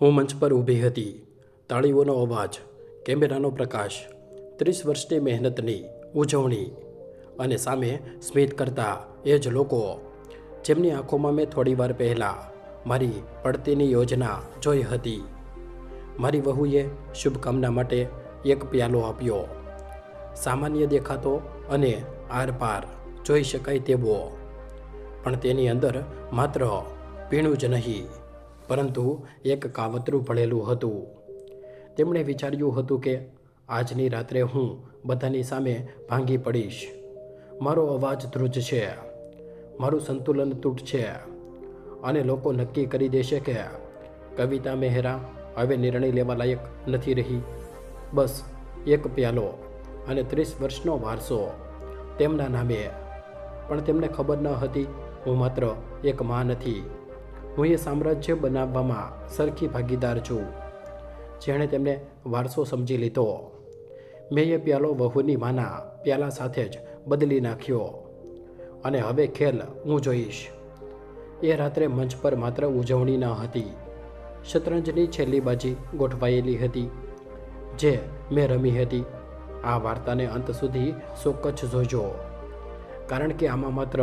હું મંચ પર ઊભી હતી. તાળીઓનો અવાજ, કેમેરાનો પ્રકાશ, 30 વર્ષની મહેનતની ઉજવણી અને સામે સ્મિત કરતા એ જ લોકો જેમની આંખોમાં મેં થોડીવાર પહેલાં મારી પડતીની યોજના જોઈ હતી. મારી વહુએ શુભકામના માટે એક પ્યાલો આપ્યો. સામાન્ય દેખાતો અને આરપાર જોઈ શકાય તેવો, પણ તેની અંદર માત્ર પીણું જ નહીં પરંતુ એક કાવતરું ભળેલું હતું. તેમણે વિચાર્યું હતું કે આજની રાત્રે હું બધાની સામે ભાંગી પડીશ. મારો અવાજ ધ્રુજ છે, મારું સંતુલન તૂટશે અને લોકો નક્કી કરી દેશે કે કવિતા મહેરા હવે નિર્ણય લેવા લાયક નથી રહી. બસ એક પ્યાલો અને 30 વર્ષનો વારસો તેમના નામે. પણ તેમને ખબર ન હતી હું માત્ર એક માં નથી, હું એ સામ્રાજ્ય બનાવવામાં સરખી ભાગીદાર છું જેણે તેમને વારસો સમજી લીધો. મેં એ પ્યાલો વહુની માના પ્યાલા સાથે જ બદલી નાખ્યો અને હવે ખેલ હું જોઈશ. એ રાત્રે મંચ પર માત્ર ઉજવણી ન હતી, શતરંજની છેલ્લી બાજી ગોઠવાયેલી હતી જે મેં રમી હતી. આ વાર્તાને અંત સુધી ચોક્કસ જોજો, કારણ કે આમાં માત્ર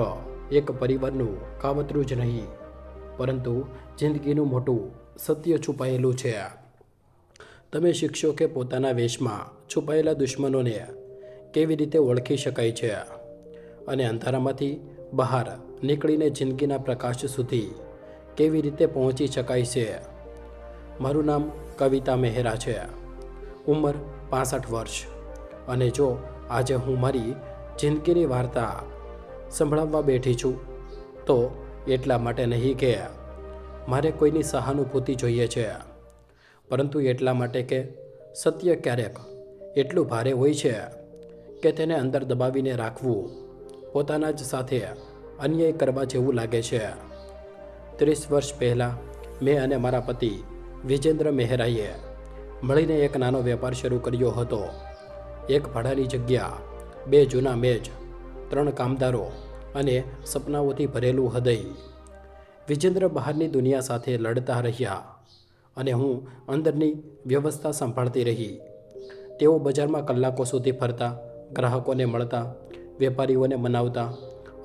એક પરિવારનું કાવતરું જ નહીં પરંતુ જિંદગીનું મોટું સત્ય છુપાયેલું છે. તમે શીખશો કે પોતાના વેશમાં છુપાયેલા દુશ્મનોને કેવી રીતે ઓળખી શકાય છે અને અંધારામાંથી બહાર નીકળીને જિંદગીના પ્રકાશ સુધી કેવી રીતે પહોંચી શકાય છે. મારું નામ કવિતા મહેરા છે, ઉંમર 65 વર્ષ, અને જો આજે હું મારી જિંદગીની વાર્તા સંભળાવવા બેઠી છું તો એટલા માટે નહીં કે મારે કોઈની સહાનુભૂતિ જોઈએ છે, પરંતુ એટલા માટે કે સત્ય ક્યારેક એટલું ભારે હોય છે કે તેને અંદર દબાવીને રાખવું પોતાના જ સાથે અન્યાય કરવા જેવું લાગે છે. 30 વર્ષ પહેલાં મેં અને મારા પતિ વિજેન્દ્ર મહેરાએ મળીને એક નાનો વેપાર શરૂ કર્યો હતો. એક ભાડાની જગ્યા, 2 જૂના મેજ, 3 કામદારો અને સપનાઓથી ભરેલું હૃદય. વિજેન્દ્ર બહારની દુનિયા સાથે લડતા રહ્યા અને હું અંદરની વ્યવસ્થા સંભાળતી રહી. તેઓ બજારમાં કલાકો સુધી ફરતા, ગ્રાહકોને મળતા, વેપારીઓને મનાવતા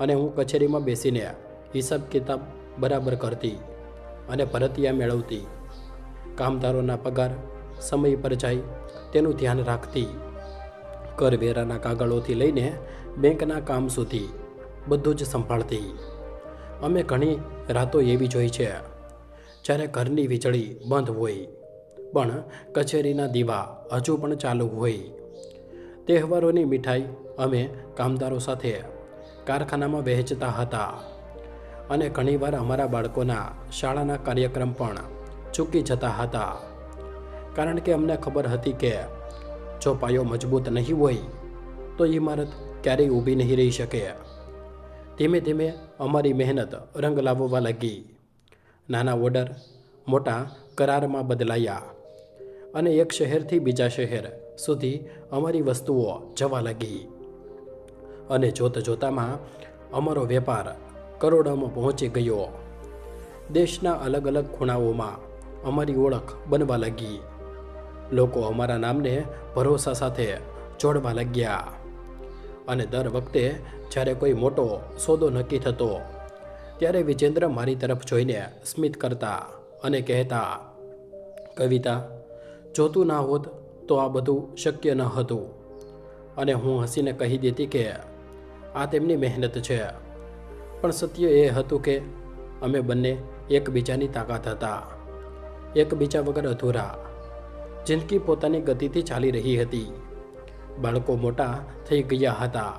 અને હું કચેરીમાં બેસીને હિસાબ કિતાબ બરાબર કરતી અને ભરતિયા મેળવતી. કામદારોના પગાર સમય પર જાય તેનું ધ્યાન રાખતી. કરવેરાના કાગળોથી લઈને બેંકના કામ સુધી બધું જ સંભાળતી. અમે ઘણી રાતો એવી જોઈ છે જ્યારે ઘરની વીજળી બંધ હોય પણ કચેરીના દીવા હજુ પણ ચાલુ હોય. તહેવારોની મીઠાઈ અમે કામદારો સાથે કારખાનામાં વહેંચતા હતા અને ઘણીવાર અમારા બાળકોના શાળાના કાર્યક્રમ પણ ચૂકી જતા હતા, કારણ કે અમને ખબર હતી કે જો પાયો મજબૂત નહીં હોય તો ઇમારત ક્યારેય ઊભી નહીં રહી શકે. ધીમે ધીમે અમારી મહેનત રંગ લાવવા લાગી. નાના ઓર્ડર મોટા કરારમાં બદલાયા અને એક શહેરથી બીજા શહેર સુધી અમારી વસ્તુઓ જવા લાગી અને જોતજોતામાં અમારો વેપાર કરોડોમાં પહોંચી ગયો. દેશના અલગ અલગ ખૂણાઓમાં અમારી ઓળખ બનવા લાગી. લોકો અમારા નામને ભરોસા સાથે જોડવા લાગ્યા અને દર વખતે જ્યારે કોઈ મોટો સોદો નક્કી થતો ત્યારે વિજેન્દ્ર મારી તરફ જોઈને સ્મિત કરતા અને કહેતા, કવિતા, જો તું ના હોત તો આ બધું શક્ય ન હતું. અને હું હસીને કહી દેતી કે આ તેમની મહેનત છે. પણ સત્ય એ હતું કે અમે બંને એકબીજાની તાકાત હતા, એકબીજા વગર અધૂરા. જિંદગી પોતાની ગતિથી ચાલી રહી હતી. બાળકો મોટા થઈ ગયા હતા.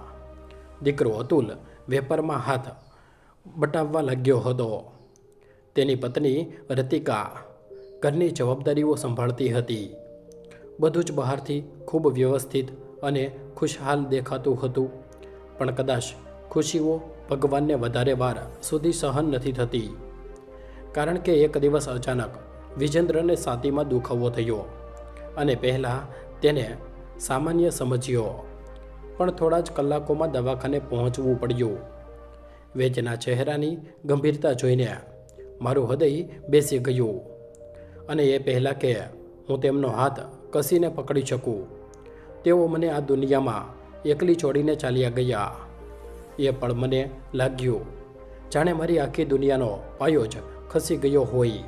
દીકરો અતુલ વેપારમાં હાથ બટાવવા લાગ્યો હતો. તેની પત્ની રતિકા ઘરની જવાબદારીઓ સંભાળતી હતી. બધું જ બહારથી ખૂબ વ્યવસ્થિત અને ખુશહાલ દેખાતું હતું, પણ કદાચ ખુશીઓ ભગવાનને વધારે વાર સુધી સહન નથી થતી, કારણ કે એક દિવસ અચાનક વિજેન્દ્રને છાતીમાં દુખાવો થયો અને પહેલાં તેને સામાન્ય સમજ્યો, પણ થોડા જ કલાકોમાં દવાખાને પહોંચવું પડ્યું. વેજના ચહેરાની ગંભીરતા જોઈને મારું હૃદય બેસી ગયું અને એ પહેલાં કે હું તેમનો હાથ કસીને પકડી શકું, તેઓ મને આ દુનિયામાં એકલી છોડીને ચાલ્યા ગયા. એ પળ મને લાગ્યું જાણે મારી આખી દુનિયાનો પાયો જ ખસી ગયો હોય.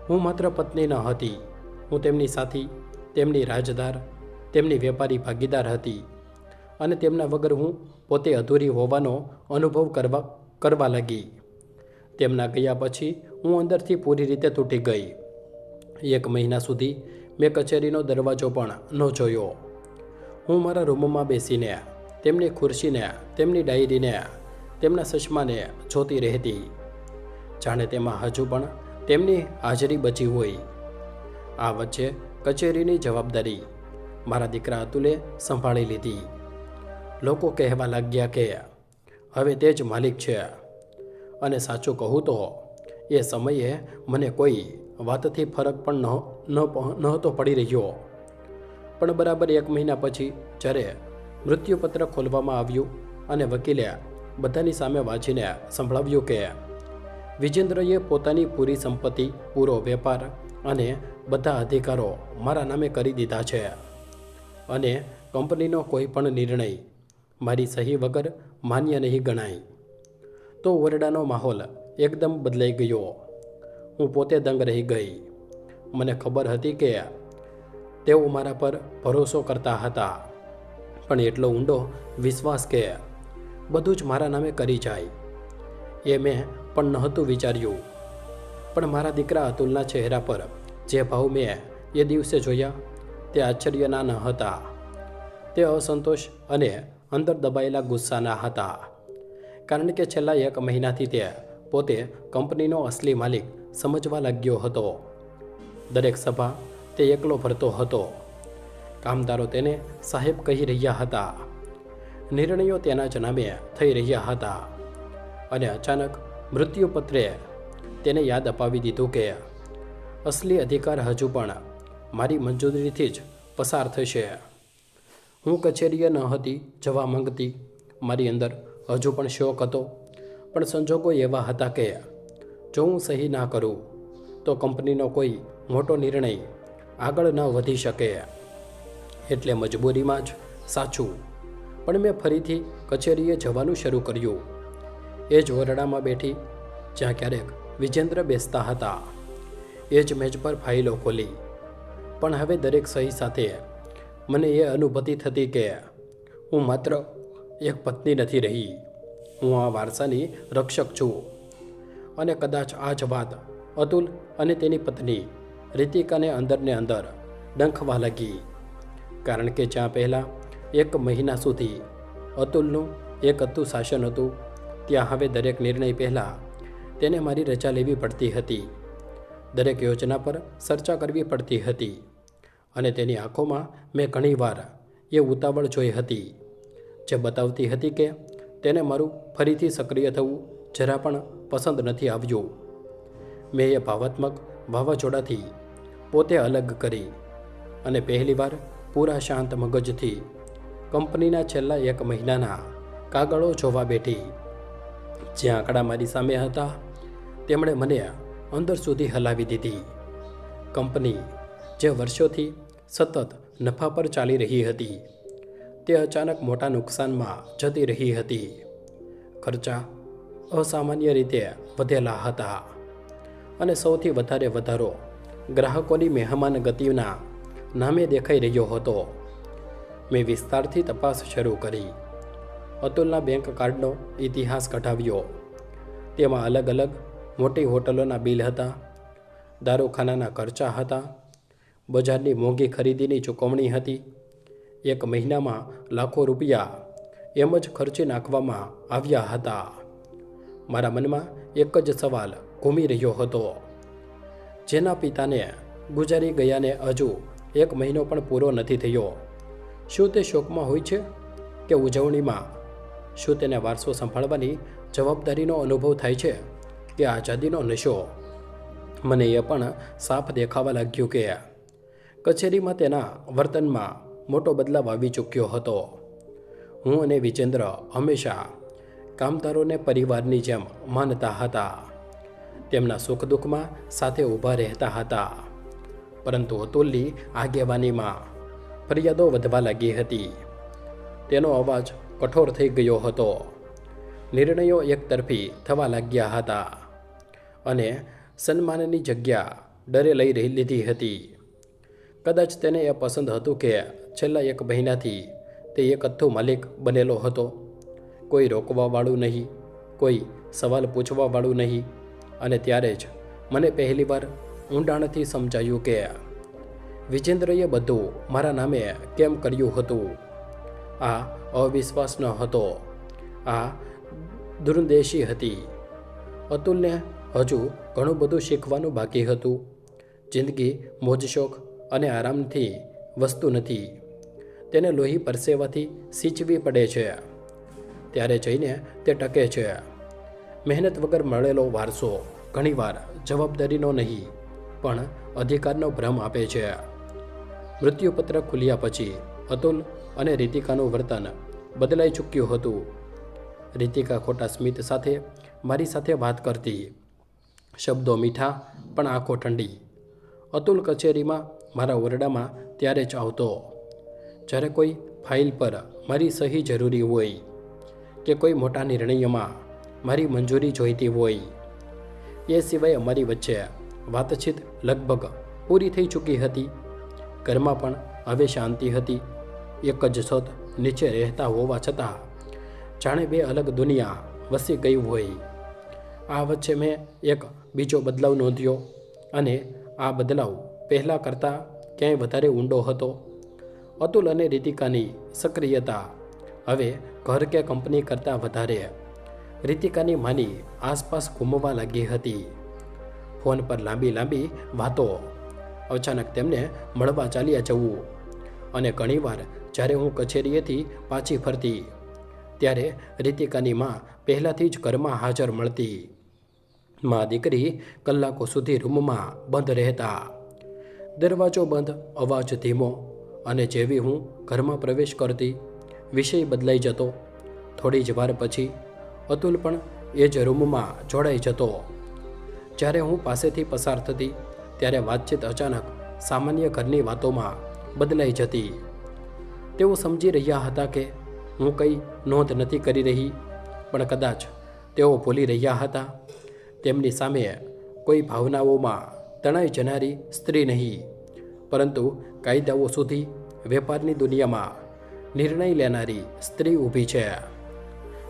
હું માત્ર પત્ની ન હતી, હું તેમની સાથી, તેમની રાજદાર, તેમની વેપારી ભાગીદાર હતી. અને તેમના વગર હું પોતે અધૂરી હોવાનો અનુભવ કરવા લાગી. તેમના ગયા પછી હું અંદરથી પૂરી રીતે તૂટી ગઈ. 1 મહિના સુધી મેં કચેરીનો દરવાજો પણ ન જોયો. હું મારા રૂમમાં બેસીને તેમની ખુરશીને, તેમની ડાયરીને, તેમના ચશ્માને જોતી રહેતી, જાણે તેમાં હજુ પણ તેમની હાજરી બચી હોય. આ વચ્ચે કચેરીની જવાબદારી મારા દીકરા અતુલે સંભાળી લીધી. લોકો કહેવા લાગ્યા કે હવે તે જ માલિક છે. અને સાચું કહું તો એ સમયે મને કોઈ વાતથી ફરક પણ નહોતો પડી રહ્યો. પણ બરાબર 1 મહિના પછી જ્યારે મૃત્યુપત્ર ખોલવામાં આવ્યું અને વકીલે બધાની સામે વાંચીને સંભળાવ્યું કે વિજેન્દ્રએ પોતાની પૂરી સંપત્તિ, પૂરો વેપાર અને બધા અધિકારો મારા નામે કરી દીધા છે અને કંપનીનો કોઈ પણ નિર્ણય મારી સહી વગર માન્ય નહીં ગણાય, તો ઓરડાનો માહોલ એકદમ બદલાઈ ગયો. હું પોતે દંગ રહી ગઈ. મને ખબર હતી કે તેઓ મારા પર ભરોસો કરતા હતા, પણ એટલો ઊંડો વિશ્વાસ કે બધું જ મારા નામે કરી જાય એ મેં પણ નહોતું વિચાર્યું. પણ મારા દીકરા અતુલના ચહેરા પર જે ભાવ મેં એ દિવસે જોયા તે આશ્ચર્યના ન હતા. તે અસંતોષ અને અંદર દબાયેલા ગુસ્સાના હતા, કારણ કે છેલ્લા 1 મહિનાથી તે પોતે કંપનીનો અસલી માલિક સમજવા લાગ્યો હતો. દરેક સભા તે એકલો ભરતો હતો. કામદારો તેને સાહેબ કહી રહ્યા હતા. નિર્ણયો તેના જ નામે થઈ રહ્યા હતા. અને અચાનક મૃત્યુપત્રે તેને યાદ અપાવી દીધું કે અસલી અધિકાર હજુ પણ મારી મંજૂરીથી જ પસાર થશે. હું કચેરીએ ન હતી જવા માંગતી. મારી અંદર હજુ પણ શોક હતો, પણ સંજોગો એવા હતા કે જો હું સહી ના કરું તો કંપનીનો કોઈ મોટો નિર્ણય આગળ ન વધી શકે. એટલે મજબૂરીમાં જ સાચું, પણ મેં ફરીથી કચેરીએ જવાનું શરૂ કર્યું. એ જ ઓરડામાં બેઠી જ્યાં ક્યારેક વિજેન્દ્ર બેસતા હતા, એ જ મેજ પર ફાઇલો ખોલી. પણ હવે દરેક સહી સાથે મને એ અનુભૂતિ થતી કે હું માત્ર એક પત્ની નથી રહી, હું આ વારસાની રક્ષક છું. અને કદાચ આ જ વાત અતુલ અને તેની પત્ની રીતિકાને અંદરને અંદર ડંખવા લાગી, કારણ કે જ્યાં પહેલાં 1 મહિના સુધી અતુલનું એક હતું શાસન હતું, ત્યાં હવે દરેક નિર્ણય પહેલાં તેને મારી રજા લેવી પડતી હતી. દરેક યોજના પર ચર્ચા કરવી પડતી હતી. અને તેની આંખોમાં મેં ઘણીવાર એ ઉતાવળ જોઈ હતી, જે બતાવતી હતી કે તેને મારું ફરીથી સક્રિય થવું જરા પણ પસંદ નથી આવ્યું. મેં એ ભાવાત્મક વાવાઝોડાથી પોતે અલગ કરી અને પહેલીવાર પૂરા શાંત મગજથી કંપનીના છેલ્લા 1 મહિનાના કાગળો જોવા બેઠી. જે આંકડા મારી સામે હતા તેમણે મને અંદર સુધી હલાવી દીધી. કંપની જે વર્ષોથી સતત નફા પર ચાલી રહી હતી તે અચાનક મોટા નુકસાનમાં જતી રહી હતી. ખર્ચા અસામાન્ય રીતે વધેલા હતા અને સૌથી વધારે વધારો ગ્રાહકોની મહેમાન ગતિના નામે દેખાઈ રહ્યો હતો. મેં વિસ્તારથી તપાસ શરૂ કરી. અતુલના બેંક કાર્ડનો ઇતિહાસ કઢાવ્યો. તેમાં અલગ અલગ મોટી હોટલોના બિલ હતા, દારૂખાનાના ખર્ચા હતા, બજારની મોંઘી ખરીદીની ચૂકવણી હતી. 1 મહિનામાં લાખો રૂપિયા એમ જ ખર્ચી નાખવામાં આવ્યા હતા. મારા મનમાં એક જ સવાલ ઘૂમી રહ્યો હતો. જેના પિતાને ગુજારી ગયાને હજુ 1 મહિનો પણ પૂરો નથી થયો, શું તે શોકમાં હોય છે કે ઉજવણીમાં? શું તેને વારસો સંભાળવાની જવાબદારીનો અનુભવ થાય છે કે આઝાદીનો નશો? મને એ પણ સાફ દેખાવા લાગ્યું કે કચેરીમાં તેના વર્તનમાં મોટો બદલાવ આવી ચૂક્યો હતો. હું અને વિજેન્દ્ર હંમેશા કામદારોને પરિવારની જેમ માનતા હતા. તેમના સુખ દુઃખમાં સાથે ઊભા રહેતા હતા. પરંતુ અતુલની આગેવાનીમાં ફરિયાદો વધવા લાગી હતી. તેનો અવાજ કઠોર થઈ ગયો હતો. નિર્ણયો એકતરફી થવા લાગ્યા હતા અને સન્માનની જગ્યા ડરે લઈ લીધી હતી. કદાચ તેને એ પસંદ હતું કે છેલ્લા 1 મહિનાથી તે એક અથ્થુ માલિક બનેલો હતો. કોઈ રોકવાવાળું નહીં, કોઈ સવાલ પૂછવાવાળું નહીં. અને ત્યારે જ મને પહેલીવાર ઊંડાણથી સમજાયું કે વિજેન્દ્રએ બધું મારા નામે કેમ કર્યું હતું. આ અવિશ્વાસ ન હતો, આ દૂરંદેશી હતી. અતુલને હજુ ઘણું બધું શીખવાનું બાકી હતું. જિંદગી મોજશોખ અને આરામથી વસ્તુ નથી. તેને લોહી પરસેવાથી સિંચવી પડે છે, ત્યારે જઈને તે ટકે છે. મહેનત વગર મળેલો વારસો ઘણીવાર જવાબદારીનો નહીં પણ અધિકારનો ભ્રમ આપે છે. મૃત્યુપત્ર ખુલ્યા પછી અતુલ અને રીતિકાનું વર્તન બદલાઈ ચૂક્યું હતું. રીતિકા ખોટા સ્મિત સાથે મારી સાથે વાત કરતી, શબ્દો મીઠા પણ આંખો ઠંડી. અતુલ કચેરીમાં મારા ઓરડામાં ત્યારે જ આવતો જ્યારે કોઈ ફાઇલ પર મારી સહી જરૂરી હોય કે કોઈ મોટા નિર્ણયમાં મારી મંજૂરી જોઈતી હોય. એ સિવાય અમારી વચ્ચે વાતચીત લગભગ પૂરી થઈ ચૂકી હતી. ઘરમાં પણ હવે શાંતિ હતી. એક જ છત નીચે રહેતા હોવા છતાં જાણે 2 અલગ દુનિયા વસી ગઈ હોય. આ વચ્ચે મેં એક બીજો બદલાવ નોંધ્યો અને આ બદલાવ પહેલાં કરતાં ક્યાંય વધારે ઊંડો હતો. અતુલ અને રીતિકાની સક્રિયતા હવે ઘર કે કંપની કરતાં વધારે રીતિકાની માની આસપાસ ઘૂમવા લાગી હતી. ફોન પર લાંબી લાંબી વાતો, અચાનક તેમને મળવા ચાલ્યા જવું અને ઘણીવાર જ્યારે હું કચેરીએથી પાછી ફરતી ત્યારે રીતિકાની માં પહેલાંથી જ ઘરમાં હાજર મળતી. માં દીકરી કલાકો સુધી રૂમમાં બંધ રહેતા. દરવાજો બંધ, અવાજ ધીમો, અને જેવી હું ઘરમાં પ્રવેશ કરતી વિષય બદલાઈ જતો. થોડી જ વાર પછી અતુલ પણ એ જ રૂમમાં જોડાઈ જતો. જ્યારે હું પાસેથી પસાર થતી ત્યારે વાતચીત અચાનક સામાન્ય ઘરની વાતોમાં બદલાઈ જતી. તેઓ સમજી રહ્યા હતા કે હું કંઈ નોંધ નથી કરી રહી, પણ કદાચ તેઓ ભૂલી રહ્યા હતા તેમની સામે કોઈ ભાવનાઓમાં તણાઈ જનારી સ્ત્રી નહીં, પરંતુ કાયદાઓ સુધી વેપારની દુનિયામાં નિર્ણય લેનારી સ્ત્રી ઊભી છે.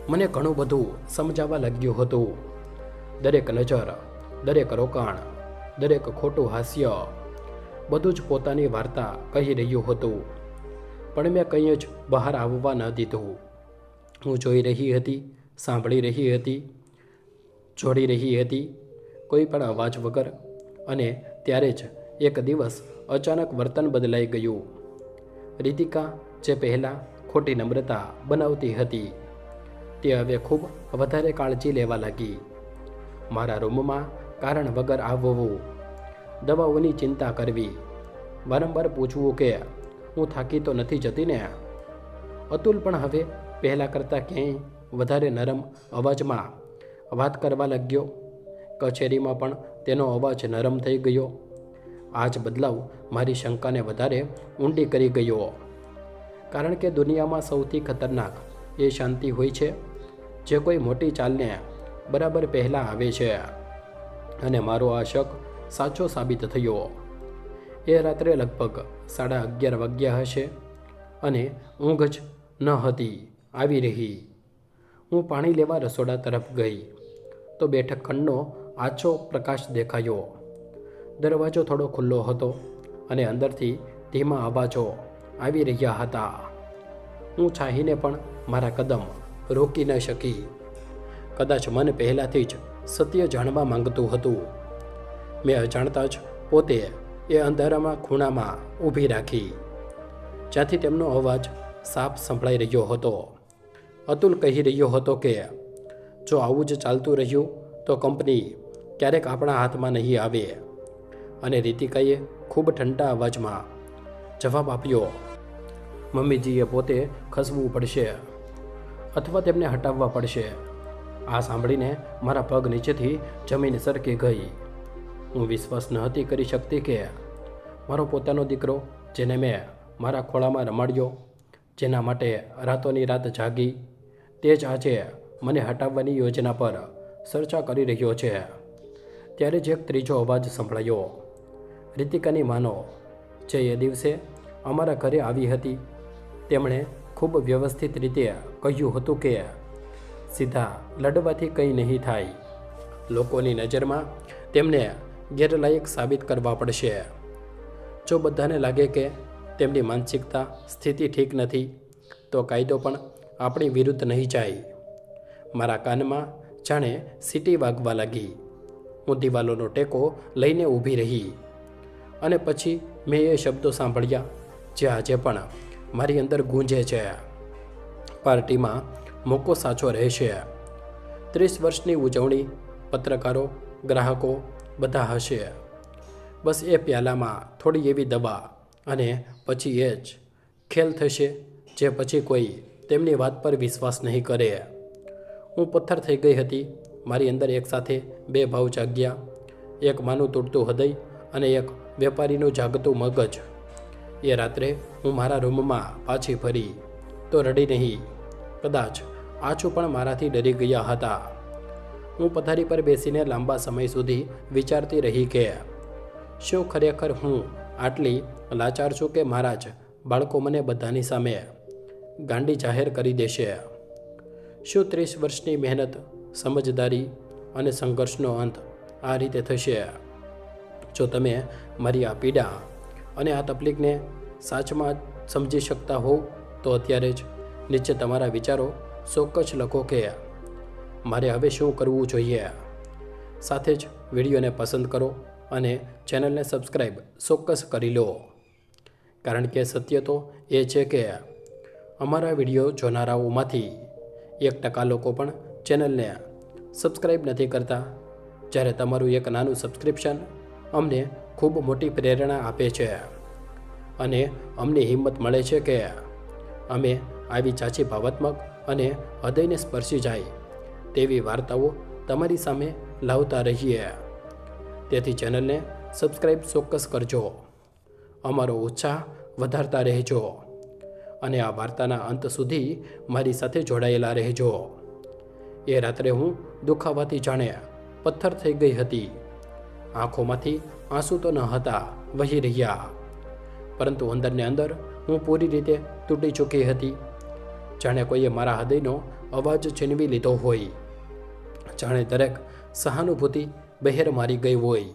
મને ઘણું બધું સમજાવવા લાગ્યું હતું. દરેક નજર, દરેક રોકાણ, દરેક ખોટું હાસ્ય, બધું જ પોતાની વાર્તા કહી રહ્યું હતું. પણ મેં કંઈ જ બહાર આવવા ન દીધું. હું જોઈ રહી હતી, સાંભળી રહી હતી, જોડી રહી હતી, કોઈ પણ અવાજ વગર. અને ત્યારે જ એક દિવસ અચાનક વર્તન બદલાઈ ગયું. રીતિકા જે પહેલાં ખોટી નમ્રતા બનાવતી હતી તે હવે ખૂબ વધારે કાળજી લેવા લાગી. મારા રૂમમાં કારણ વગર આવવું, દવાઓની ચિંતા કરવી, વારંવાર પૂછવું કે હું થાકી તો નથી જતી ને. અતુલ પણ હવે પહેલાં કરતાં ક્યાંય વધારે નરમ અવાજમાં વાત કરવા લાગ્યો. કચેરીમાં પણ તેનો અવાજ નરમ થઈ ગયો. આ જ બદલાવ મારી શંકાને વધારે ઊંડી કરી ગયો, કારણ કે દુનિયામાં સૌથી ખતરનાક એ શાંતિ હોય છે જે કોઈ મોટી ચાલને બરાબર પહેલાં આવે છે. અને મારો આ શક સાચો સાબિત થયો. એ રાત્રે લગભગ 11:30 વાગ્યા હશે અને ઊંઘ જ ન હતી આવી રહી. હું પાણી લેવા રસોડા તરફ ગઈ તો બેઠક ખંડનો આછો પ્રકાશ દેખાયો. દરવાજો થોડો ખુલ્લો હતો અને અંદરથી ધીમા અવાજો આવી રહ્યા હતા. હું ચાહીને પણ મારા કદમ રોકી ન શકી. કદાચ મન પહેલાંથી જ સત્ય જાણવા માંગતું હતું. મેં અજાણતા જ પોતે એ અંધારામાં ખૂણામાં ઊભી રાખી, જ્યાંથી તેમનો અવાજ સાફ સંભળાઈ રહ્યો હતો. અતુલ કહી રહ્યો હતો કે જો આવું જ ચાલતું રહ્યું તો કંપની ક્યારેક આપણા હાથમાં નહીં આવે. અને રીતિકાએ ખૂબ ઠંડા અવાજમાં જવાબ આપ્યો, મમ્મીજીએ પોતે ખસવું પડશે અથવા તેમને હટાવવા પડશે. આ સાંભળીને મારા પગ નીચેથી જમીન સરકી ગઈ. હું વિશ્વાસ નહોતી કરી શકતી કે મારો પોતાનો દીકરો, જેને મેં મારા ખોળામાં રમાડ્યો, જેના માટે રાતોની રાત જાગી, તે જ આજે મને હટાવવાની યોજના પર ચર્ચા કરી રહ્યો છે. ત્યારે જ એક ત્રીજો અવાજ સંભળાયો, રીતિકાની માનો, જે એ દિવસે અમારા ઘરે આવી હતી. તેમણે ખૂબ વ્યવસ્થિત રીતે કહ્યું હતું કે સીધા લડવાથી કંઈ નહીં થાય. લોકોની નજરમાં તેમને ગેરલાયક સાબિત કરવા પડશે. જો બધાને લાગે કે તેમની માનસિકતા સ્થિતિ ઠીક નથી, તો કાયદો પણ આપણી વિરુદ્ધ નહીં જાય. મારા કાનમાં જાણે સીટી વાગવા લાગી. હું દિવાલોનો ટેકો લઈને ઊભી રહી અને પછી મેં એ શબ્દો સાંભળ્યા જે આજે પણ મારી અંદર ગૂંજે છે. પાર્ટીમાં મોકો સાચો રહેશે. 30 વર્ષની ઉજવણી, પત્રકારો, ગ્રાહકો બધા હશે. બસ એ પ્યાલામાં થોડી એવી દવા અને પછી એ જ ખેલ થશે જે પછી કોઈ તેમની વાત પર વિશ્વાસ નહીં કરે. હું પથ્થર થઈ ગઈ હતી. મારી અંદર એક સાથે બે ભાવ જાગ્યા, એક માનું તૂટતું હૃદય અને એક વેપારીનું જાગતું મગજ. એ રાત્રે હું મારા રૂમમાં પાછી ફરી તો રડી નહીં, કદાચ આંચુ પણ મારાથી ડરી ગયા હતા. હું પથારી પર બેસીને લાંબા સમય સુધી વિચારતી રહી કે શું ખરેખર હું આટલી લાચાર છું કે મારા જ બાળકો મને બધાની સામે ગાંડી જાહેર કરી દેશે? શું 30 વર્ષની મહેનત, સમજદારી અને સંઘર્ષનો અંત આ રીતે થશે? જો તમે મારી આ પીડા અને આ તકલીફને સાચમાં સમજી શકતા હોવ તો અત્યારે જ નીચે તમારા વિચારો ચોક્કસ લખો કે મારે હવે શું કરવું જોઈએ. સાથે જ વિડીયોને પસંદ કરો અને ચેનલને સબસ્ક્રાઈબ ચોક્કસ કરી લો. કારણ કે સત્ય તો એ છે કે અમારા વિડીયો જોનારાઓમાંથી 1% લોકો પણ ચેનલને સબસ્ક્રાઈબ નથી કરતા. જ્યારે તમારું એક નાનું સબસ્ક્રિપ્શન અમને ખૂબ મોટી પ્રેરણા આપે છે અને અમને હિંમત મળે છે કે અમે આવી ચાચી ભાવાત્મક અને હૃદયને સ્પર્શી જાય તેવી વાર્તાઓ તમારી સામે લાવતા રહીએ. તેથી ચેનલને સબસ્ક્રાઈબ ચોક્કસ કરજો, અમારો ઉત્સાહ વધારતા રહેજો અને આ વાર્તાના અંત સુધી મારી સાથે જોડાયેલા રહેજો. એ રાત્રે હું દુખાવાથી જાણે પથ્થર થઈ ગઈ હતી. આંખોમાંથી આંસુ તો ન હતા વહી રહ્યા, પરંતુ અંદરને અંદર હું પૂરી રીતે તૂટી ચૂકી હતી. જાણે કોઈએ મારા હૃદયનો અવાજ છીનવી લીધો હોય, જાણે દરેક સહાનુભૂતિ બહેર મારી ગઈ હોય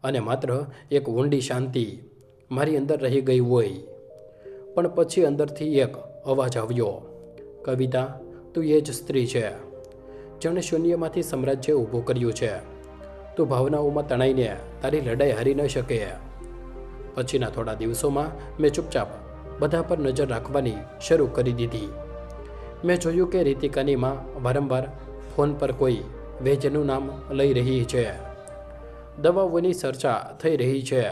અને માત્ર એક ઊંડી શાંતિ મારી અંદર રહી ગઈ હોય. પણ પછી અંદરથી એક અવાજ આવ્યો, કવિતા, તું એ જ સ્ત્રી છે જેણે શૂન્યમાંથી સામ્રાજ્ય ઊભું કર્યું છે. તું ભાવનાઓમાં તણાઈને તારી લડાઈ હારી ન શકે. પછીના થોડા દિવસોમાં મેં ચૂપચાપ બધા પર નજર રાખવાની શરૂ કરી દીધી. મેં જોયું કે રીતિકાની માં વારંવાર ફોન પર કોઈ વેજનું નામ લઈ રહી છે, દવાઓની ચર્ચા થઈ રહી છે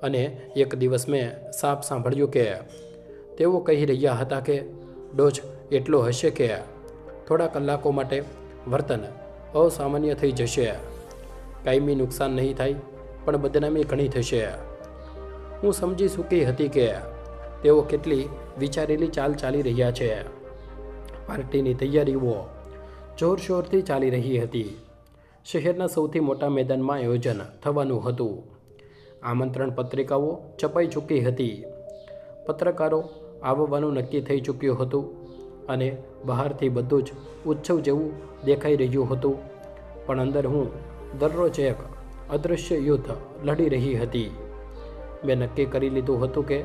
અને એક દિવસ મેં સાફ સાંભળ્યું કે તેઓ કહી રહ્યા હતા કે ડોઝ એટલો હશે કે થોડા કલાકો માટે વર્તન અસામાન્ય થઈ જશે. કાયમી નુકસાન નહીં થાય પણ બદનામી ઘણી થશે. હું સમજી ચૂકી હતી કે તેઓ કેટલી વિચારેલી ચાલ ચાલી રહ્યા છે. પાર્ટીની તૈયારીઓ જોરશોરથી ચાલી રહી હતી. શહેરના સૌથી મોટા મેદાનમાં આયોજન થવાનું હતું. આમંત્રણ પત્રિકાઓ છપાઈ ચૂકી હતી. પત્રકારો આવવાનું નક્કી થઈ ચૂક્યું હતું અને બહારથી બધું જ ઉત્સવ જેવું દેખાઈ રહ્યું હતું. પણ અંદર હું દરરોજ એક અદૃશ્ય યુદ્ધ લડી રહી હતી. મેં નક્કી કરી લીધું હતું કે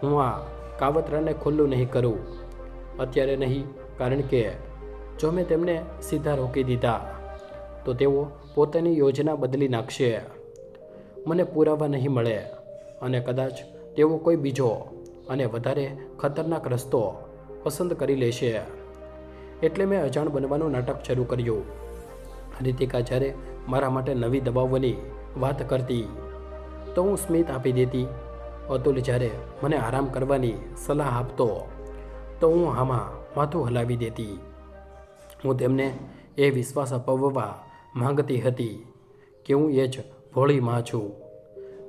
હું આ કાવતરાને ખુલ્લું નહીં કરું. અત્યારે નહીં, કારણ કે જો મેં તેમને સીધા રોકી દીધા તો તેઓ પોતાની યોજના બદલી નાખશે. મને પુરાવા નહીં મળે અને કદાચ તેઓ કોઈ બીજો અને વધારે ખતરનાક રસ્તો પસંદ કરી લેશે. એટલે મેં અજાણ બનવાનું નાટક શરૂ કર્યું. રીતિકા જ્યારે મારા માટે નવી દવાઓની વાત કરતી તો હું સ્મિત આપી દેતી. અતુલ જ્યારે મને આરામ કરવાની સલાહ આપતો તો હું આમાં માથું હલાવી દેતી. હું તેમને એ વિશ્વાસ અપાવવા માંગતી હતી કે હું એ જ ભોળી માં છું,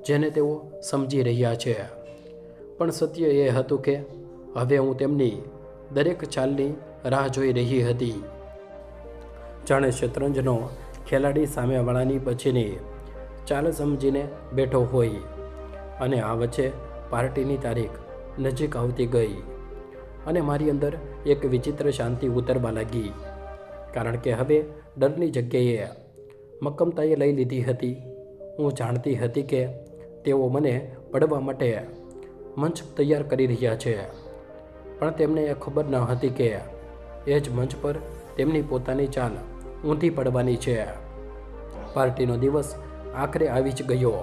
જેને તેઓ સમજી રહ્યા છે. પણ સત્ય એ હતું કે હવે હું તેમની દરેક ચાલની રાહ જોઈ રહી હતી. જાણે શતરંજનો ખેલાડી સામેવાળાની પછીની ચાલ સમજીને બેઠો હોય. અને આ વચ્ચે પાર્ટીની તારીખ નજીક આવતી ગઈ અને મારી અંદર એક વિચિત્ર શાંતિ ઉતરવા લાગી. કારણ કે હવે ડરની જગ્યાએ મક્કમતાએ લઈ લીધી હતી. હું જાણતી હતી કે તેઓ મને પડવા માટે મંચ તૈયાર કરી રહ્યા છે, પણ તેમને એ ખબર ન હતી કે એ જ મંચ પર તેમની પોતાની ચાલ ઊંધી પડવાની છે. પાર્ટીનો દિવસ આખરે આવી જ ગયો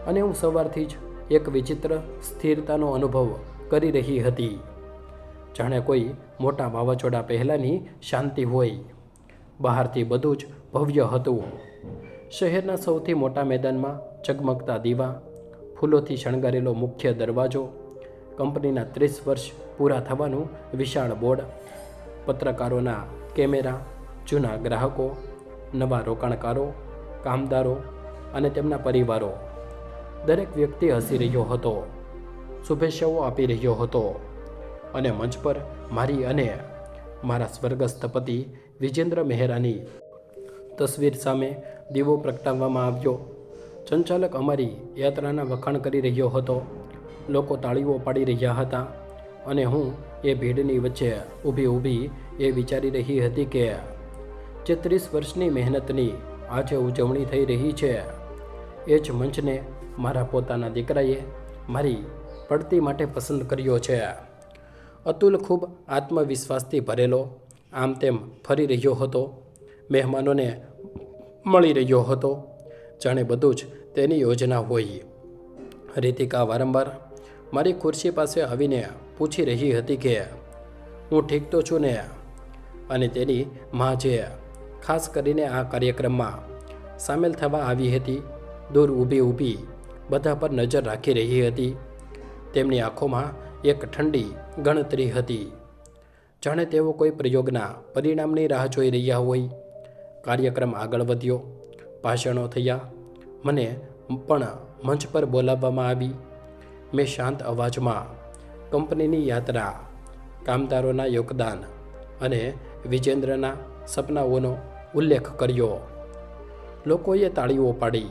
અને હું સવારથી જ એક વિચિત્ર સ્થિરતાનો અનુભવ કરી રહી હતી. જાણે કોઈ મોટા વાવાઝોડા પહેલાંની શાંતિ હોય. બહારથી બધું જ ભવ્ય હતું. શહેરના સૌથી મોટા મેદાનમાં ઝગમગતા દીવા, ફૂલોથી શણગારેલો મુખ્ય દરવાજો, કંપનીના 30 વર્ષ પૂરા થવાનું વિશાળ બોર્ડ, પત્રકારોના કેમેરા, જૂના ગ્રાહકો, નવા રોકાણકારો, કામદારો અને તેમના પરિવારો. દરેક વ્યક્તિ હસી રહ્યો હતો, શુભેચ્છાઓ આપી રહ્યો હતો અને મંચ પર મારી અને મારા સ્વર્ગસ્થ પતિ વિજેન્દ્ર મહેરાની તસવીર સામે દીવો પ્રગટાવવામાં આવ્યો. સંચાલક અમારી યાત્રાના વખાણ કરી રહ્યો હતો. લોકો તાળીઓ પાડી રહ્યા હતા અને હું એ ભીડની વચ્ચે ઊભી એ વિચારી રહી હતી કે જે 30 વર્ષની મહેનતની આજે ઉજવણી થઈ રહી છે, એ જ મંચને મારા પોતાના દીકરાએ મારી પડતી માટે પસંદ કર્યો છે. અતુલ ખૂબ આત્મવિશ્વાસથી ભરેલો આમ તેમ ફરી રહ્યો હતો, મહેમાનોને મળી રહ્યો હતો, જાણે બધું જ તેની યોજના હોય. રીતિકા વારંવાર મારી ખુરશી પાસે આવીને પૂછી રહી હતી કે હું ઠીક તો છું ને, અને તેની માં જે ખાસ કરીને આ કાર્યક્રમમાં સામેલ થવા આવી હતી, દૂર ઊભી બધા પર નજર રાખી રહી હતી. તેમની આંખોમાં એક ઠંડી ગણતરી હતી, જાણે તેઓ કોઈ પ્રયોગના પરિણામની રાહ જોઈ રહ્યા હોય. કાર્યક્રમ આગળ વધ્યો, ભાષણો થયા, મને પણ મંચ પર બોલાવવામાં આવી. મેં શાંત અવાજમાં કંપનીની યાત્રા, કામદારોના યોગદાન અને વિજેન્દ્રના સપનાઓનો ઉલ્લેખ કર્યો. લોકોએ તાળીઓ પાડી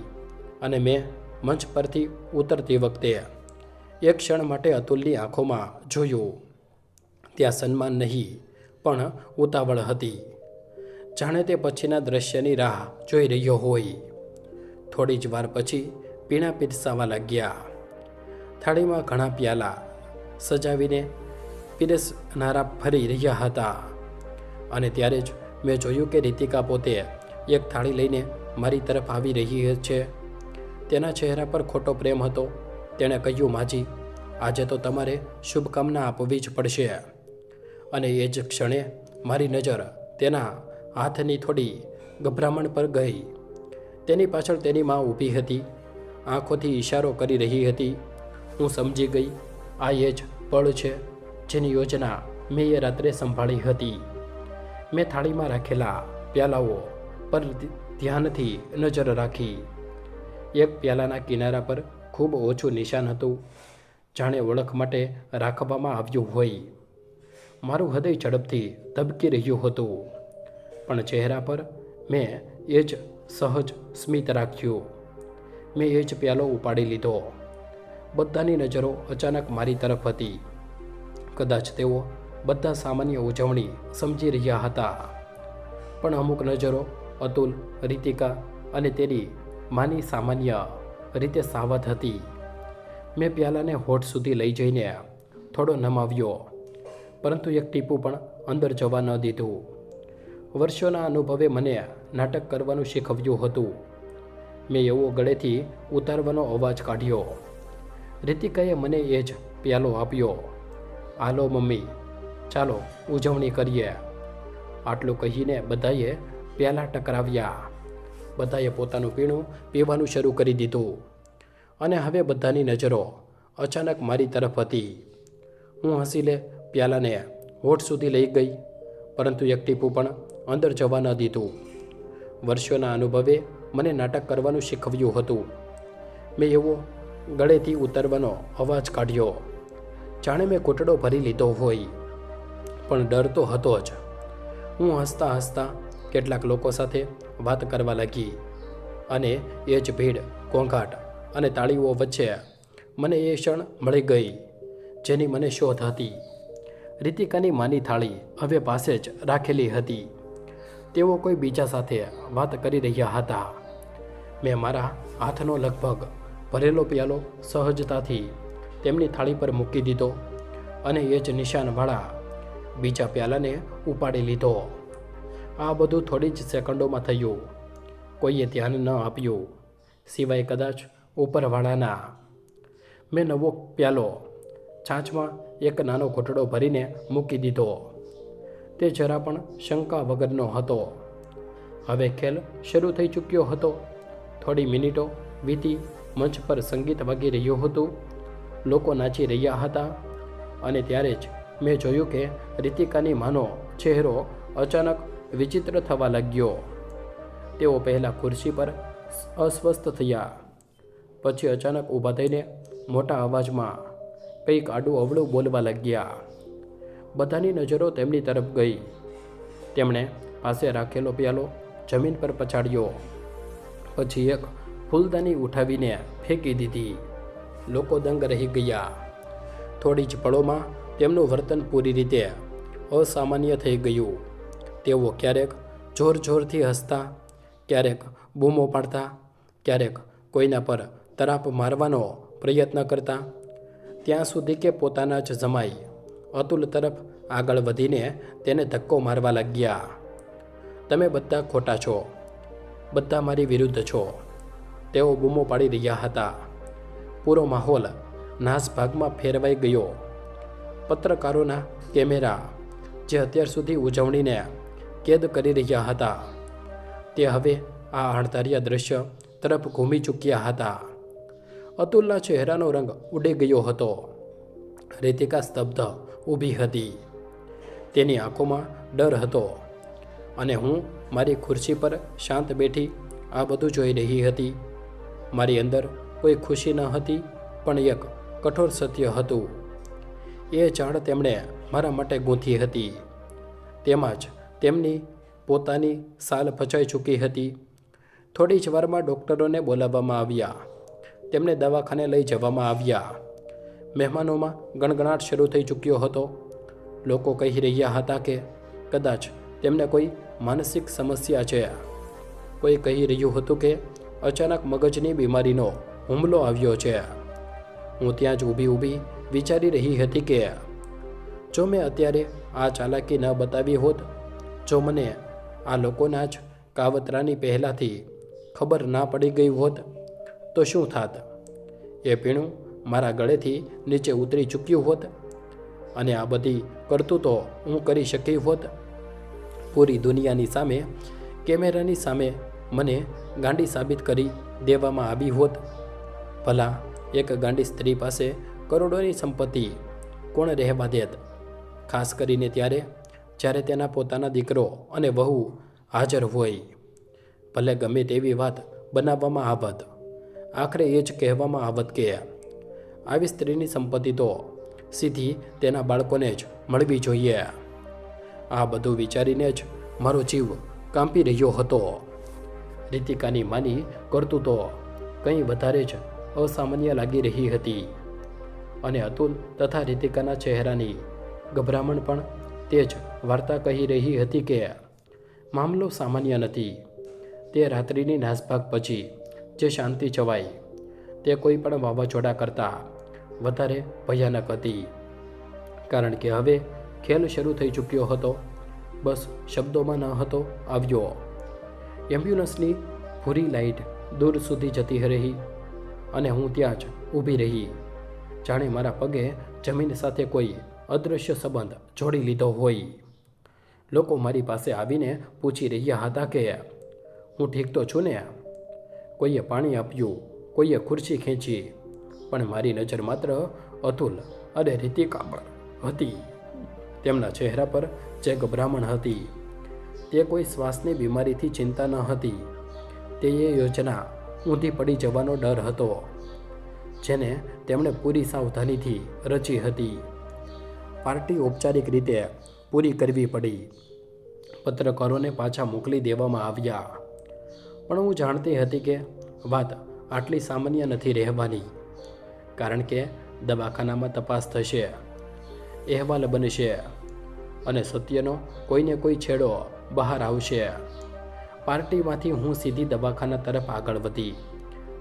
અને મેં મંચ પરથી ઉતરતી વખતે એક ક્ષણ માટે અતુલની આંખોમાં જોયું. ત્યાં સન્માન નહીં, પણ ઉતાવળ હતી, જાણે તે પછીના દ્રશ્યની રાહ જોઈ રહ્યો હોય. થોડી જ વાર પછી પીણા પીરસાવા લાગ્યા. થાળીમાં ઘણા પ્યાલા સજાવીને પીરસનારા ફરી રહ્યા હતા અને ત્યારે જ મેં જોયું કે રીતિકા પોતે એક થાળી લઈને મારી તરફ આવી રહી છે. તેના ચહેરા પર ખોટો પ્રેમ હતો. તેણે કહ્યું, માજી, આજે તો તમારે શુભકામના આપવી જ પડશે. અને એ જ ક્ષણે મારી નજર તેના હાથની થોડી ગભરામણ પર ગઈ. તેની પાછળ તેની માં ઊભી હતી, આંખોથી ઇશારો કરી રહી હતી. હું સમજી ગઈ, આ એ જ પળ છે જેની યોજના મેં એ રાત્રે સંભાળી હતી. મેં થાળીમાં રાખેલા પ્યાલાઓ પર ધ્યાનથી નજર રાખી. એક પ્યાલાના કિનારા પર ખૂબ ઓછું નિશાન હતું, જાણે ઓળખ માટે રાખવામાં આવ્યું હોય. મારું હૃદય ઝડપથી ધબકી રહ્યું હતું, પણ ચહેરા પર મેં એ જ સહજ સ્મિત રાખ્યું. મેં એ જ પ્યાલો ઉપાડી લીધો. બધાની નજરો અચાનક મારી તરફ હતી. કદાચ તેઓ બધા સામાન્ય ઉજવણી સમજી રહ્યા હતા, પણ અમુક નજરો અતુલ, રીતિકા અને તેની માની સામાન્ય રીતે સાવધ હતી. મેં પ્યાલાને હોઠ સુધી લઈ જઈને થોડો નમાવ્યો, પરંતુ એક ટીપું પણ અંદર જવા ન દીધું. વર્ષોના અનુભવે મને નાટક કરવાનું શીખવ્યું હતું. મેં એવો ગળેથી ઉતારવાનો અવાજ કાઢ્યો. રીતિકાએ મને એ જ પ્યાલો આપ્યો. હાલો મમ્મી, ચાલો ઉજવણી કરીએ. આટલું કહીને બધાએ પ્યાલા ટકરાવ્યા. બધાએ પોતાનું પીણું પીવાનું શરૂ કરી દીધું અને હવે બધાની નજરો અચાનક મારી તરફ હતી. હું હસીને પ્યાલાને હોઠ સુધી લઈ ગઈ, પરંતુ એક ટીપું પણ અંદર જવા ન દીધું. વર્ષોના અનુભવે મને નાટક કરવાનું શીખવ્યું હતું. મેં એવો ગળેથી ઉતરવાનો અવાજ કાઢ્યો, જાણે મેં ઘૂંટડો ભરી લીધો હોય. પણ ડર તો હતો જ. હું હસતા હસતા કેટલાક લોકો સાથે વાત કરવા લાગી અને એ જ ભીડ, ઘોંઘાટ અને તાળીઓ વચ્ચે મને એ ક્ષણ મળી ગઈ જેની મને શોધ હતી. રીતિકાની માની થાળી હવે પાસે જ રાખેલી હતી. તેઓ કોઈ બીજા સાથે વાત કરી રહ્યા હતા. મેં મારા હાથનો લગભગ ભરેલો પ્યાલો સહજતાથી તેમની થાળી પર મૂકી દીધો અને એ જ નિશાનવાળા બીજા પ્યાલાને ઉપાડી લીધો. આ બધું થોડી જ સેકન્ડોમાં થયું. કોઈએ ધ્યાન ન આપ્યું સિવાય કદાચ ઉપરવાળાના. મેં નવો પ્યાલો છાંચમાં એક નાનો ઘૂંટડો ભરીને મૂકી દીધો. તે જરા પણ શંકા વગરનો હતો. હવે ખેલ શરૂ થઈ ચૂક્યો હતો. થોડી મિનિટો વીતી. મંચ પર સંગીત વાગી રહ્યું હતું, લોકો નાચી રહ્યા હતા અને ત્યારે જ મેં જોયું કે રીતિકાની માનો ચહેરો અચાનક વિચિત્ર થવા લાગ્યો. તેઓ પહેલાં ખુરશી પર અસ્વસ્થ થયા, પછી અચાનક ઊભા થઈને મોટા અવાજમાં કંઈક આડું અવળું બોલવા લાગ્યા. બધાની નજરો તેમની તરફ ગઈ. તેમણે પાસે રાખેલો પ્યાલો જમીન પર પછાડ્યો, પછી એક ફૂલદાની ઉઠાવીને ફેંકી દીધી. લોકો દંગ રહી ગયા. થોડી જ પળોમાં તેમનું વર્તન પૂરી રીતે અસામાન્ય થઈ ગયું. તેઓ ક્યારેક જોર જોરથી હસતા, ક્યારેક બૂમો પાડતા, ક્યારેક કોઈના પર તરાપ મારવાનો પ્રયત્ન કરતા, ત્યાં સુધી કે પોતાના જ જમાઈ અતુલ તરફ આગળ વધીને તેને ધક્કો મારવા લાગ્યા. તમે બધા ખોટા છો, બધા મારી વિરુદ્ધ છો, તેઓ બૂમો પાડી રહ્યા હતા. પૂરો માહોલ નાસભાગમાં ફેરવાઈ ગયો. પત્રકારોના કેમેરા જે અત્યાર સુધી ઉજવણીને કેદ કરી રહ્યા હતા, તે હવે આ અણધાર્યા દ્રશ્ય તરફ ઘૂમી ચૂક્યા હતા. અતુલના ચહેરાનો રંગ ઉડી ગયો હતો. રીતિકા સ્તબ્ધ ઊભી હતી. તેની આંખોમાં ડર હતો અને હું મારી ખુરશી પર શાંત બેઠી આ બધું જોઈ રહી હતી. મારી અંદર કોઈ ખુશી ન હતી, પણ એક કઠોર સત્ય હતું. એ જાણ તેમણે મારા માટે ગૂંથી હતી. તેમાં જ તેમની પોતાની સાલ ફચાઈ ચૂકી હતી. થોડી જ વારમાં ડૉક્ટરોને બોલાવવામાં આવ્યા. તેમને દવાખાને લઈ જવામાં આવ્યા. મહેમાનોમાં ગણગણાટ શરૂ થઈ ચૂક્યો હતો. લોકો કહી રહ્યા હતા કે કદાચ તેમને કોઈ માનસિક સમસ્યા છે. કોઈ કહી રહ્યું હતું કે અચાનક મગજની બીમારીનો હુમલો આવ્યો છે. હું ત્યાં જ ઊભી વિચારી રહી હતી કે જો મેં અત્યારે આ ચાલાકી ન બતાવી હોત, જો મને આ લોકોના જ કાવતરાની પહેલાંથી ખબર ના પડી ગઈ હોત તો શું થાત? એ પીણું મારા ગળેથી નીચે ઉતરી ચૂક્યું હોત અને આ બધી કરતૂતો હું કરી શકી હોત. પૂરી દુનિયાની સામે, કેમેરાની સામે મને ગાંડી સાબિત કરી દેવામાં આવી હોત. ભલા એક ગાંડી સ્ત્રી પાસે કરોડોની સંપત્તિ કોણ રહેવા દેત? ખાસ કરીને જ્યારે તેના પોતાના દીકરો અને વહુ હાજર હોય. ભલે ગમે તેવી વાત બનાવવામાં આવત, આખરે એ જ કહેવામાં આવત કે આવી સ્ત્રીની સંપત્તિ તો સીધી તેના બાળકોને જ મળવી જોઈએ. આ બધું વિચારીને જ મારો જીવ કાંપી રહ્યો હતો. રીતિકાની માની કરતૂતો કંઈ વધારે જ અસામાન્ય લાગી રહી હતી અને અતુલ તથા રીતિકાના ચહેરાની ગભરામણ પણ તે જ વાર્તા કહી રહી હતી કે મામલો સામાન્ય નથી. તે રાત્રિની નાસભાગ પછી જે શાંતિ છવાઈ, તે કોઈ પણ વાવાઝોડા કરતાં વધારે ભયાનક હતી. કારણ કે હવે ખેલ શરૂ થઈ ચૂક્યો હતો. બસ શબ્દોમાં ન હતો આવ્યો. એમ્બ્યુલન્સની ભૂરી લાઇટ દૂર સુધી જતી રહી અને હું ત્યાં જ ઊભી રહી, જાણે મારા પગે જમીન સાથે કોઈ અદૃશ્ય સંબંધ જોડી લીધો હોય. લોકો મારી પાસે આવીને પૂછી રહ્યા હતા કે હું ઠીક તો છું ને? કોઈએ પાણી આપ્યું, કોઈએ ખુરશી ખેંચી, પણ મારી નજર માત્ર અતુલ અને રીતિકા પર હતી. તેમના ચહેરા પર જે ગભરામણ હતી, તે કોઈ શ્વાસની બીમારીથી ચિંતા ન હતી. તે એ યોજના ઊંધી પડી જવાનો ડર હતો. જેને તેમણે પૂરી સાવધાનીથી રચી હતી. પાર્ટી ઔપચારિક રીતે પૂરી કરવી પડી. પત્રકારોને પાછા મોકલી દેવામાં આવ્યા. પણ હું જાણતી હતી કે વાત આટલી સામાન્ય નથી રહેવાની, કારણ કે દવાખાનામાં તપાસ થશે, અહેવાલ બનશે અને સત્યનો કોઈને કોઈ છેડો બહાર આવશે. પાર્ટીમાંથી હું સીધી દવાખાના તરફ આગળ વધી.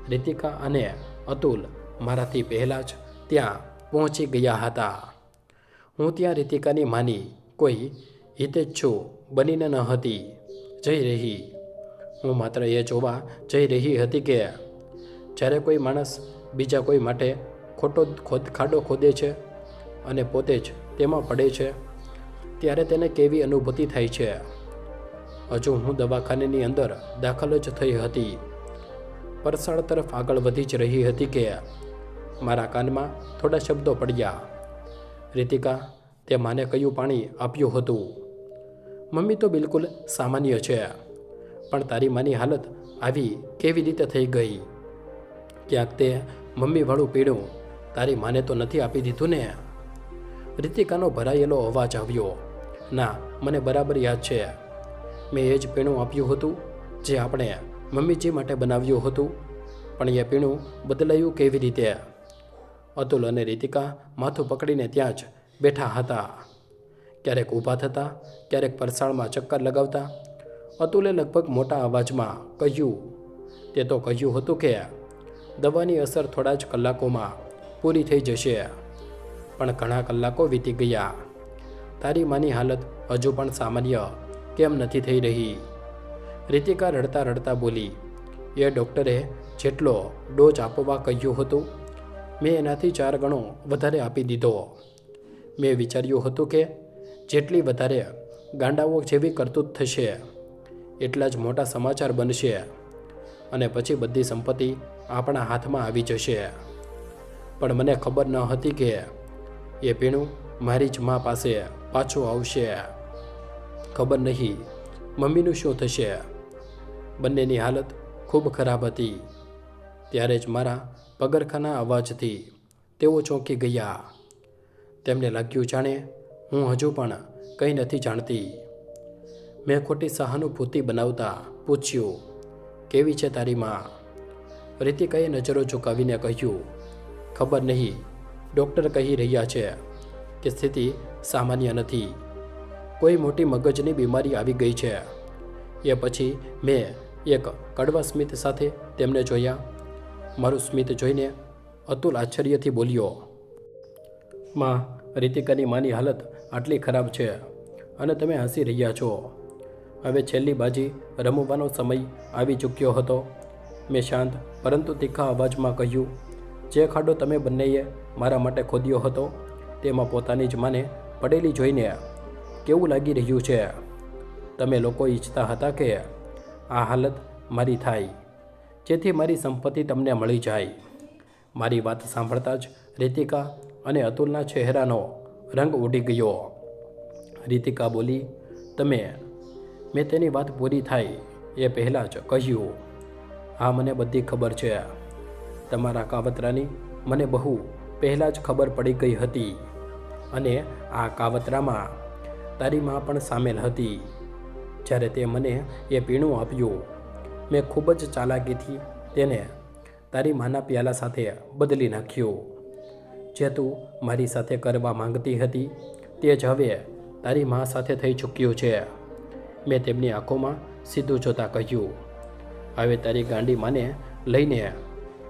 રીતિકા અને અતુલ મારાથી પહેલાં જ ત્યાં પહોંચી ગયા હતા. હું ત્યાં રીતિકાની માની કોઈ હિતેચ્છુ બનીને ન હતી જઈ રહી. હું માત્ર એ જોવા જઈ રહી હતી કે જ્યારે કોઈ માણસ બીજા કોઈ માટે ખાડો ખોદે છે અને પોતે જ તેમાં પડે છે, ત્યારે તેને કેવી અનુભૂતિ થાય છે. હજુ હું દવાખાનાની અંદર દાખલ જ થઈ હતી. પરસાળ તરફ આગળ વધી જ રહી હતી કે મારા કાનમાં થોડા શબ્દો પડ્યા. રીતિકા, તે માને કયું પાણી આપ્યું હતું? મમ્મી તો બિલકુલ સામાન્ય છે, પણ તારી માની હાલત આવી કેવી રીતે થઈ ગઈ? ક્યાંક તે મમ્મીવાળું પીણું તારી માને તો નથી આપી દીધું ને? રીતિકાનો ભરાયેલો અવાજ આવ્યો. ના, મને બરાબર યાદ છે. મેં એ જ પીણું આપ્યું હતું જે આપણે મમ્મીજી માટે બનાવ્યું હતું. પણ એ પીણું બદલાયું કેવી રીતે? અતુલ અને રીતિકા માથું પકડીને ત્યાં જ બેઠા હતા. ક્યારેક ઊભા થતા, ક્યારેક પરસાળમાં ચક્કર લગાવતા. અતુલે લગભગ મોટા અવાજમાં કહ્યું, તે તો કહ્યું હતું કે દવાની અસર થોડા જ કલાકોમાં પૂરી થઈ જશે. પણ ઘણા કલાકો વીતી ગયા. તારી માની હાલત હજુ પણ સામાન્ય કેમ નથી થઈ રહી? રીતિકા રડતા રડતા બોલી, એ ડૉક્ટરે જેટલો ડોઝ આપવા કહ્યું હતું, મેં એનાથી 4 ગણો વધારે આપી દીધો. મેં વિચાર્યું હતું કે જેટલી વધારે ગાંડાઓ જેવી કરતૂત થશે, એટલા જ મોટા સમાચાર બનશે અને પછી બધી સંપત્તિ આપણા હાથમાં આવી જશે. પણ મને ખબર ન હતી કે એ પીણું મારી જ મા પાસે પાછું આવશે. ખબર નહીં મમ્મીનું શું થશે. બંનેની હાલત ખૂબ ખરાબ હતી. ત્યારે જ મારા પગરખાના અવાજથી તેઓ ચોંકી ગયા. તેમને લાગ્યું જાણે હું હજુ પણ કંઈ નથી જાણતી. મેં ખોટી સહાનુભૂતિ બનાવતા પૂછ્યું, કેવી છે તારી માં? રીતિકાએ નજરો ઝુકાવીને કહ્યું, ખબર નહીં. ડૉક્ટર કહી રહ્યા છે કે સ્થિતિ સામાન્ય નથી. કોઈ મોટી મગજની બીમારી આવી ગઈ છે. એ પછી મેં એક કડવા સ્મિત સાથે તેમને જોયા. મારું સ્મિત જોઈને અતુલ આશ્ચર્યથી બોલ્યો, માં, રીતિકાની માની હાલત આટલી ખરાબ છે અને તમે હસી રહ્યા છો. હવે છેલ્લી બાજી રમવાનો સમય આવી ચૂક્યો હતો. મેં શાંત પરંતુ તીખા અવાજમાં કહ્યું, જે ખાડો તમે બંનેએ મારા માટે ખોદ્યો હતો, તેમાં પોતાની જ માને પડેલી જોઈને કેવું લાગી રહ્યું છે? તમે લોકો ઈચ્છતા હતા કે આ હાલત મારી થાય, જેથી મારી સંપત્તિ તમને મળી જાય. મારી વાત સાંભળતા જ રીતિકા અને અતુલના ચહેરાનો રંગ ઉડી ગયો. રીતિકા બોલી, મેં તેની વાત પૂરી થાય એ પહેલાં જ કહ્યું, હા, મને બધી ખબર છે. તમારા કાવતરાની મને બહુ પહેલાં જ ખબર પડી ગઈ હતી અને આ કાવતરામાં તારી માં પણ સામેલ હતી. જ્યારે તે મને એ પીણું આપ્યું, મેં ખૂબ જ ચાલાકીથી તેને તારી માના પ્યાલા સાથે બદલી નાખ્યું. જે તું મારી સાથે કરવા માંગતી હતી તે જ હવે તારી મા સાથે થઈ ચૂક્યું છે. મેં તેમની આંખોમાં સીધું જોતા કહ્યું, હવે તારી ગાંડી માને લઈને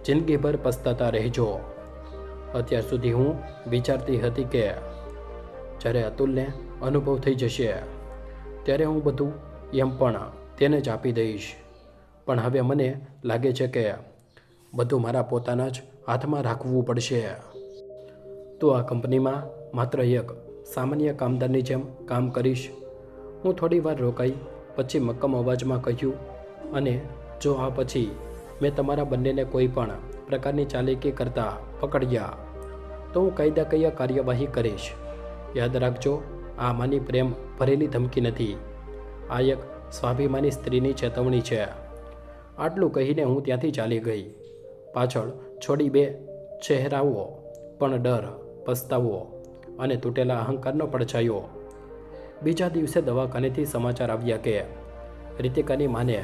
જિંદગીભર પસ્તાતા રહેજો. અત્યાર સુધી હું વિચારતી હતી કે જ્યારે અતુલને અનુભવ થઈ જશે ત્યારે હું બધું એમ પણ તેને જ આપી દઈશ. પણ હવે મને લાગે છે કે બધું મારા પોતાના જ હાથમાં રાખવું પડશે. તો આ કંપનીમાં માત્ર એક સામાન્ય કામદારની જેમ કામ કરીશ. હું થોડી વાર રોકાઈ, પછી મક્કમ અવાજમાં કહ્યું, અને જો આ પછી મેં તમારા બંનેને કોઈ પણ પ્રકારની ચાલાકી કરતા પકડ્યા તો હું કાયદાકીય કાર્યવાહી કરીશ. યાદ રાખજો, આ માની પ્રેમ ભરેલી ધમકી નથી. આ એક સ્વાભિમાની સ્ત્રીની ચેતવણી છે. આટલું કહીને હું ત્યાંથી ચાલી ગઈ. પાછળ છોડી 2 ચહેરાઓ પણ ડર, પસ્તાવો અને તૂટેલા અહંકારનો પડછાયો. બીજા દિવસે દવાખાનેથી સમાચાર આવ્યા કે રીતિકાની માને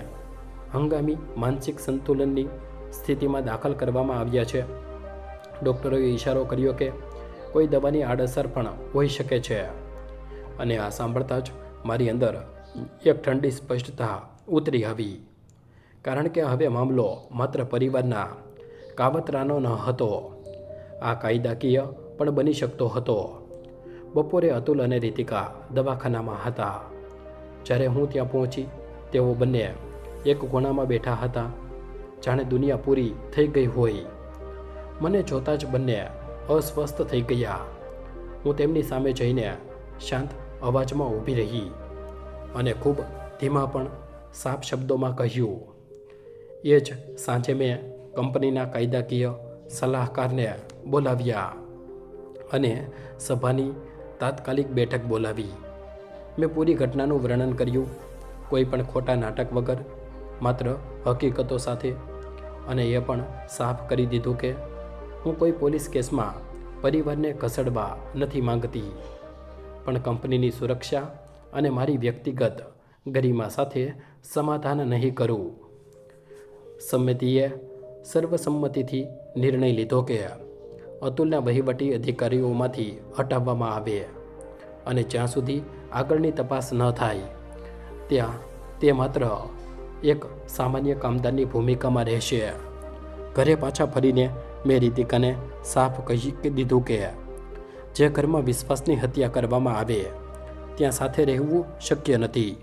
હંગામી માનસિક સંતુલનની સ્થિતિમાં દાખલ કરવામાં આવ્યા છે. ડૉક્ટરોએ ઇશારો કર્યો કે કોઈ દવાની આડઅસર પણ હોઈ શકે છે. અને આ સાંભળતા જ મારી અંદર એક ઠંડી સ્પષ્ટતા ઉતરી આવી. કારણ કે હવે મામલો માત્ર પરિવારના કાવતરાનો ન હતો, આ કાયદાકીય પણ બની શકતો હતો. બપોરે અતુલ અને રીતિકા દવાખાનામાં હતા. જ્યારે હું ત્યાં પહોંચી, તેઓ બંને એક ખૂણામાં બેઠા હતા, જાણે દુનિયા પૂરી થઈ ગઈ હોય. મને જોતાં જ બંને અસ્વસ્થ થઈ ગયા. હું તેમની સામે જઈને શાંત અવાજમાં ઊભી રહી અને ખૂબ ધીમા પણ સાફ શબ્દોમાં કહ્યું, એ જ સાંજે મેં કંપનીના કાયદાકીય સલાહકારને બોલાવ્યા અને સભાની તાત્કાલિક બેઠક બોલાવી. મેં પૂરી ઘટનાનું વર્ણન કર્યું, કોઈ પણ ખોટા નાટક વગર, માત્ર હકીકતો સાથે. અને એ પણ સાફ કરી દીધું કે હું કોઈ પોલીસ કેસમાં પરિવારને ઘસડવા નથી માંગતી, પણ કંપનીની સુરક્ષા અને મારી વ્યક્તિગત ગરિમા સાથે સમાધાન નહીં કરું. સમિતિએ સર્વસંમતિથી નિર્ણય લીધો કે અતુલના વહીવટી અધિકારીઓમાંથી હટાવવામાં આવે અને જ્યાં સુધી આગળની તપાસ ન થાય ત્યાં તે માત્ર એક સામાન્ય કામદારની ભૂમિકામાં રહેશે. ઘરે પાછા ફરીને મેં રીતિકાને સાફ કહી દીધું કે જે ઘરમાં વિશ્વાસની હત્યા કરવામાં આવે ત્યાં સાથે રહેવું શક્ય નથી.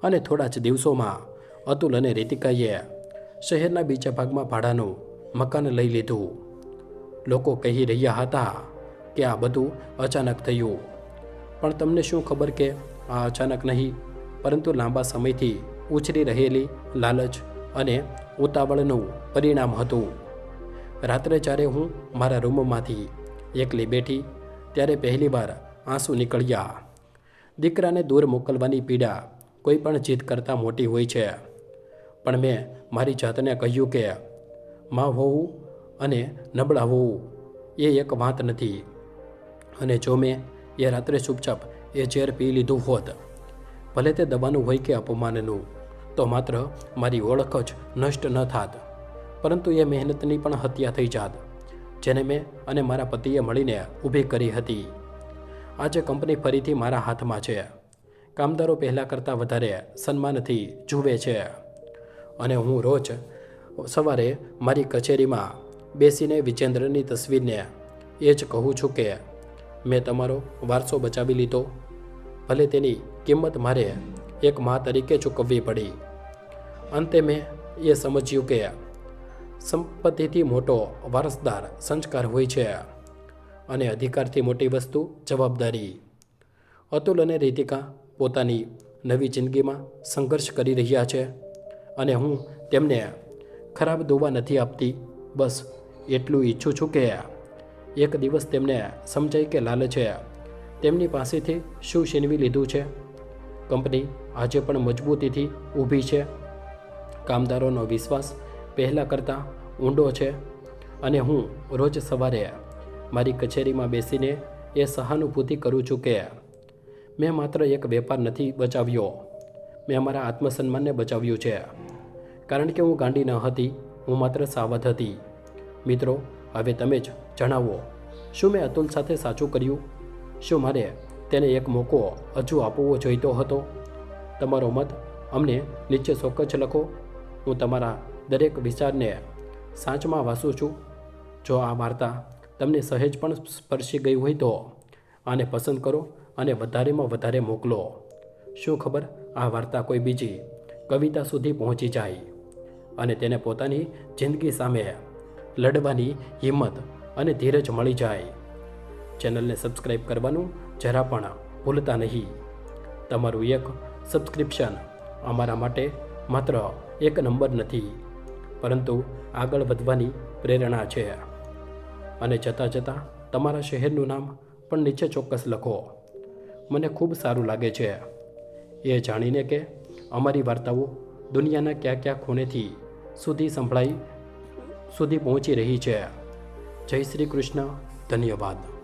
અને થોડા જ દિવસોમાં અતુલ અને રીતિકાએ શહેરના બીજા ભાગમાં ભાડાનું મકાન લઈ લીધું. લોકો કહી રહ્યા હતા કે આ બધું અચાનક થયું, પણ તમને શું ખબર કે આ અચાનક નહીં, પરંતુ લાંબા સમયથી ઉછરી રહેલી લાલચ અને ઉતાવળનું પરિણામ હતું. રાત્રે જ્યારે હું મારા રૂમમાંથી એકલી બેઠી, ત્યારે પહેલીવાર આંસુ નીકળ્યા. દીકરાને દૂર મોકલવાની પીડા કોઈ પણ જીદ કરતાં મોટી હોય છે, પણ મેં મારી જાતને કહ્યું કે માં હોવું અને નબળા હોવું એ એક વાત નથી. અને જો મેં એ રાત્રે ચૂપચાપ એ ઝેર પી લીધું હોત, ભલે તે દવાનું હોય કે અપમાનનું, તો માત્ર મારી ઓળખ જ નષ્ટ ન થાત, પરંતુ એ મહેનતની પણ હત્યા થઈ જાત, જેને મેં અને મારા પતિએ મળીને ઊભી કરી હતી. આજે કંપની ફરીથી મારા હાથમાં છે. કામદારો પહેલાં કરતાં વધારે સન્માનથી જુએ છે. અને હું રોજ સવારે મારી કચેરીમાં બેસીને વિજેન્દ્રની તસવીરને એ જ કહું છું કે મેં તમારો વારસો બચાવી લીધો, ભલે તેની કિંમત મારે એક મા તરીકે ચૂકવવી પડી. અંતે મેં એ સમજ્યું કે સંપત્તિથી મોટો વારસદાર સંસ્કાર હોય છે અને અધિકારથી મોટી વસ્તુ જવાબદારી. અતુલ અને રીતિકા પોતાની નવી જિંદગીમાં સંઘર્ષ કરી રહ્યા છે અને હું તેમને ખરાબ દુવા નથી આપતી. બસ એટલું ઈચ્છું છું કે એક દિવસ તેમને સમજાય કે લાલચે તેમની પાસેથી શું છીનવી લીધું છે. કંપની આજે પણ મજબૂતીથી ઊભી છે. કામદારોનો વિશ્વાસ પહેલાં કરતાં ઊંડો છે અને હું રોજ સવારે મારી કચેરીમાં બેસીને એ સહાનુભૂતિ કરું છું કે મેં માત્ર એક વેપાર નથી બચાવ્યો, મેં મારા આત્મસન્માનને બચાવ્યું છે. કારણ કે હું ગાંડી ન હતી, હું માત્ર સાવધ હતી. મિત્રો, હવે તમે જ જણાવો, શું મેં અતુલ સાથે સાચું કર્યું? શું મારે તેને એક મોકો હજુ આપવો જોઈતો હતો? તમારો મત અમને નીચે ચોક્કસ લખો. હું તમારા દરેક વિચારને સાચમાં વાંચું છું. જો આ વાર્તા તમને સહેજ પણ સ્પર્શી ગઈ હોય તો આને પસંદ કરો અને વધારેમાં વધારે મોકલો. શું ખબર આ વાર્તા કોઈ બીજી કવિતા સુધી પહોંચી જાય અને તેને પોતાની જિંદગી સામે લડવાની હિંમત અને ધીરજ મળી જાય. ચેનલને સબસ્ક્રાઈબ કરવાનું જરા પણ ભૂલતા નહીં. તમારું એક સબસ્ક્રિપ્શન અમારા માટે માત્ર એક નંબર નથી, પરંતુ આગળ વધવાની પ્રેરણા છે. અને જતાં જતાં તમારા શહેરનું નામ પણ નીચે ચોક્કસ લખો. મને ખૂબ સારું લાગે છે એ જાણીને કે અમારી વાર્તાઓ દુનિયાના ક્યાં ક્યાં ખૂણેથી સુધી પહોંચી રહી છે. જય શ્રી કૃષ્ણ. ધન્યવાદ.